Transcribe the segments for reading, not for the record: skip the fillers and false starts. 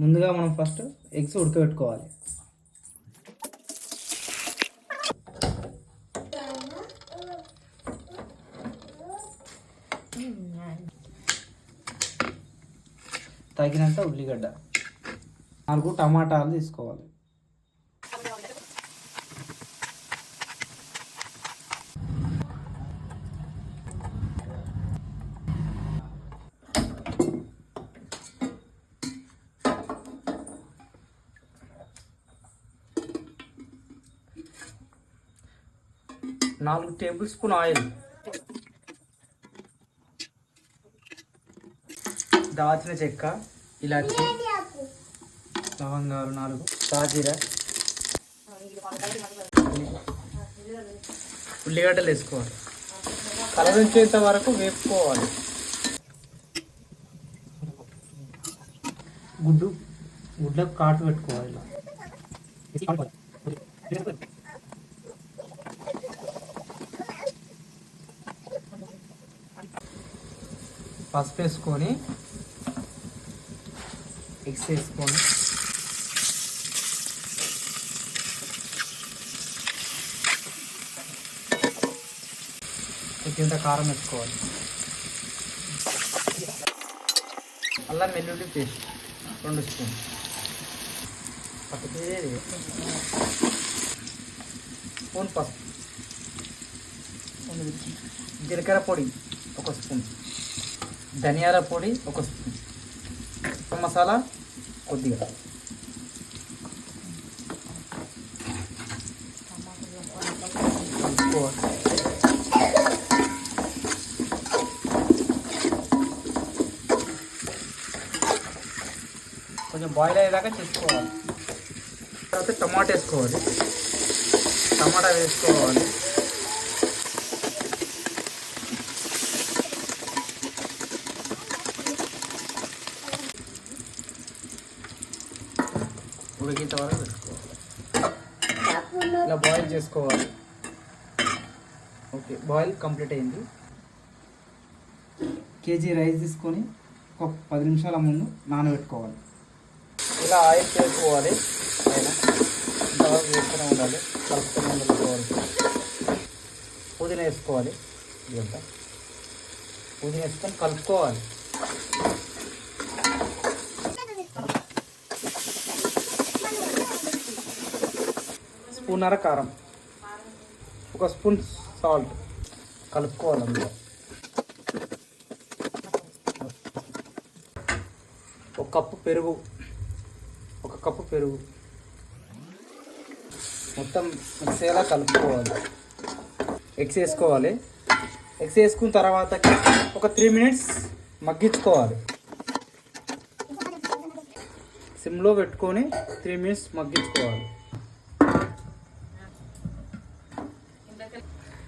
ముందుగా మనం first eggs ఉడకబెట్టుకోవాలి. తగినంత ఉల్లిగడ్డ, 4 టమాటాలు తీసుకోవాలి. నాలుగు టేబుల్ స్పూన్ ఆయిల్, దాల్చిన చెక్క, ఇలాచి, లవంగాలు 4, షాజీరా, ఉల్లిగడ్డలు వేసుకోవాలి. కలర్ వచ్చేంత వరకు వేపుకోవాలి. గుడ్లకు కాటు పెట్టుకోవాలి. పసుపు వేసుకొని ఎగ్స్ వేసుకొని కొంచెంత కారం వేసుకోవాలి. అల్లం వెల్లుల్లి పేస్ట్ 2 స్పూన్, స్పూన్ పసుపు, జీలకర్ర పొడి 1 స్పూన్, ధనియాల పొడి 1 స్పూన్, మసాలా కొద్దిగా, కొంచెం బాయిల్ అయ్యేదాకా చేసుకోవాలి. తర్వాత టమాటా వేసుకోవాలి. టమాటా వేసుకోవాలి. ఉడికేంత వరకు పెట్టుకోవాలి. ఇలా బాయిల్ చేసుకోవాలి. ఓకే, బాయిల్ కంప్లీట్ అయింది. కేజీ రైస్ తీసుకొని ఒక 10 నిమిషాల ముందు నానబెట్టుకోవాలి. ఇలా ఆయిల్ చేసుకోవాలి. పైన ఇంతవరకు వేస్తూనే ఉండాలి, కలుపుతూనే ఉండాలి. పుదీనా వేసుకోవాలి. ఇదంతా పుదీనా వేసుకొని కలుపుకోవాలి. స్పూన్నర కారం, 1 స్పూన్ సాల్ట్ కలుపుకోవాలి. అందులో 1 కప్పు పెరుగు, 1 కప్పు పెరుగు మొత్తం మిక్సీలా కలుపుకోవాలి. ఎగ్స్ వేసుకోవాలి. ఎగ్స్ వేసుకున్న తర్వాత ఒక 3 మినిట్స్ మగ్గించుకోవాలి. సిమ్లో పెట్టుకొని 3 మినిట్స్ మగ్గించుకోవాలి.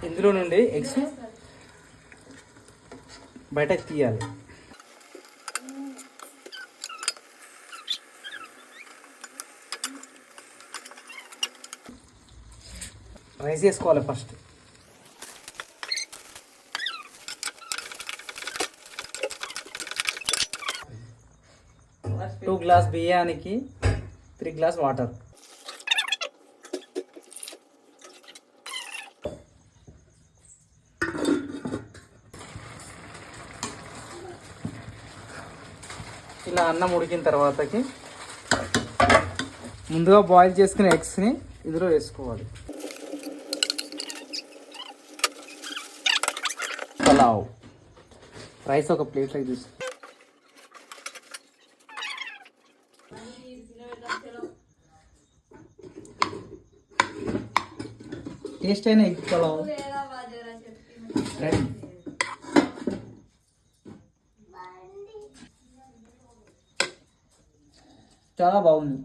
ఇందులో నుండి ఎగ్స్ బయటకు తీయాలి. రైస్ వేసుకోవాలి. ఫస్ట్ టూ గ్లాస్ బియ్యానికి 3 గ్లాస్ వాటర్. ఇలా అన్నం ఉడికిన తర్వాతకి ముందుగా బాయిల్ చేసుకునే ఎగ్స్ని ఇందులో వేసుకోవాలి. పలావ్ రైస్ ఒక ప్లేట్లోకి తీసుకో. టేస్ట్ అయిన ఎగ్ పలావ్ రెడీ. చాలా బాగుంది.